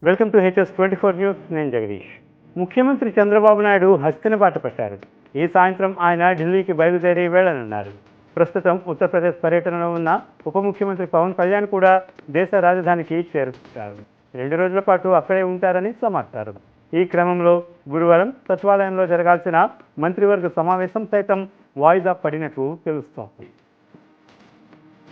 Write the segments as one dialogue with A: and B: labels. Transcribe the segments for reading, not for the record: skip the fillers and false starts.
A: Welcome to HS24 news. నేను జగదీష్. ముఖ్యమంత్రి చంద్రబాబు నాయుడు హస్తిన బాట పట్టారు. ఈ సాయంత్రం ఆయన ఢిల్లీకి బయలుదేరి వెళ్లనున్నారు. ప్రస్తుతం ఉత్తరప్రదేశ్ పర్యటనలో ఉన్న ఉప ముఖ్యమంత్రి పవన్ కళ్యాణ్ కూడా దేశ రాజధానికి చేరుకుంటారు. 2 రోజుల పాటు అక్కడే ఉంటారని సమాచారం. ఈ క్రమంలో గురువారం సచివాలయంలో జరగాల్సిన మంత్రివర్గ సమావేశం సైతం వాయిదా పడినట్లు తెలుస్తోంది.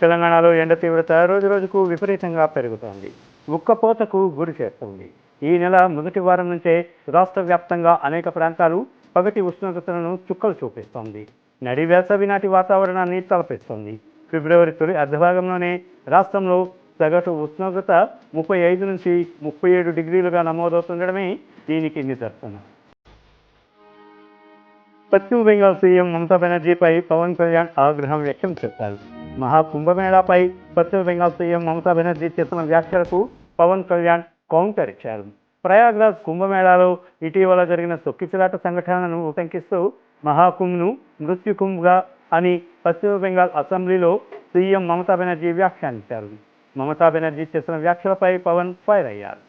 A: తెలంగాణలో ఎండ తీవ్రత రోజురోజుకు విపరీతంగా పెరుగుతోంది. ఉక్కపోతకు గురి చేస్తుంది. ఈ నెల మొదటి వారం నుంచే రాష్ట్ర వ్యాప్తంగా అనేక ప్రాంతాలు పగటి ఉష్ణోగ్రతలను చుక్కలు చూపిస్తోంది. నడి వేసవి నాటి వాతావరణాన్ని తలపిస్తోంది. ఫిబ్రవరి తొలి అర్ధభాగంలోనే రాష్ట్రంలో సగటు ఉష్ణోగ్రత 35 నుంచి 37 డిగ్రీలుగా నమోదవుతుండడమే దీనికి నిదర్శనం. పశ్చిమ బెంగాల్ సీఎం మమతా బెనర్జీపై పవన్ కళ్యాణ్ ఆగ్రహం వ్యక్తం చేశారు. మహాకుంభమేళాపై పశ్చిమ బెంగాల్ సీఎం మమతా బెనర్జీ చేసిన వ్యాఖ్యలకు పవన్ కళ్యాణ్ కౌంటర్ ఇచ్చారు. ప్రయాగ్రాజ్ కుంభమేళాలో ఇటీవల జరిగిన తొక్కిసలాట సంఘటనలను ఉటంకిస్తూ మహాకుంభ్ను మృత్యుకుంభ్గా అని పశ్చిమ బెంగాల్ అసెంబ్లీలో సీఎం మమతా బెనర్జీ వ్యాఖ్యానించారు. మమతా బెనర్జీ చేసిన వ్యాఖ్యలపై పవన్ ఫైర్ అయ్యారు.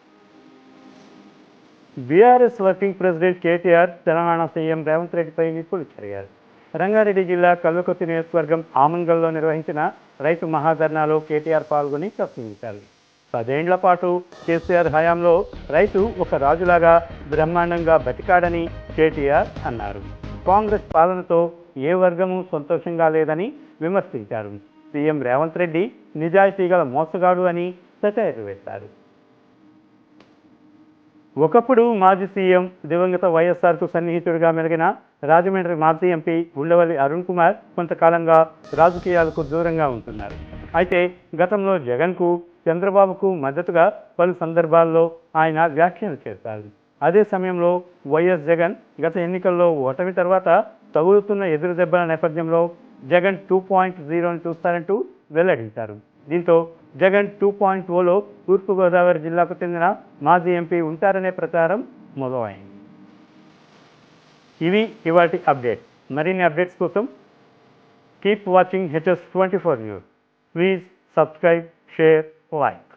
A: BRS working president KTR Telangana CM Revanth రెడ్డిపై నిప్పులు చెరిగారు. రంగారెడ్డి జిల్లా కల్వకుర్తి నియోజకవర్గం ఆమంగల్లో నిర్వహించిన రైతు మహాధర్నాలో కేటీఆర్ పాల్గొని ప్రసంగించారు. 10 ఏళ్ల పాటు కేసీఆర్ హయాంలో రైతు ఒక రాజులాగా బ్రహ్మాండంగా బతికాడని కేటీఆర్ అన్నారు. కాంగ్రెస్ పాలనతో ఏ వర్గము సంతోషంగా లేదని విమర్శించారు. సీఎం రేవంత్ రెడ్డి నిజాయితీ గల మోసగాడు అని సెటైర్ వేశారు. ఒకప్పుడు మాజీ సీఎం దివంగత వైఎస్ఆర్కు సన్నిహితుడిగా మెలిగిన రాజమండ్రి మాజీ ఎంపీ ఉండవల్లి అరుణ్ కుమార్ కొంతకాలంగా రాజకీయాలకు దూరంగా ఉంటున్నారు. అయితే గతంలో జగన్కు చంద్రబాబుకు మద్దతుగా పలు సందర్భాల్లో ఆయన వ్యాఖ్యలు చేశారు. అదే సమయంలో వైఎస్ జగన్ గత ఎన్నికల్లో ఓటమి తర్వాత తగులుతున్న ఎదురు దెబ్బల నేపథ్యంలో జగన్ 2.0ని చూస్తారంటూ వెల్లడించారు. దీంతో జగన్ 2.0లో తూర్పుగోదావరి జిల్లాకు చెందిన మాజీ ఎంపీ ఉంటారనే ప్రచారం మొదలైంది. ఇవి ఇవాటి అప్డేట్. మరిన్ని అప్డేట్స్ కోసం keep watching HS24 news. Please subscribe, share, like.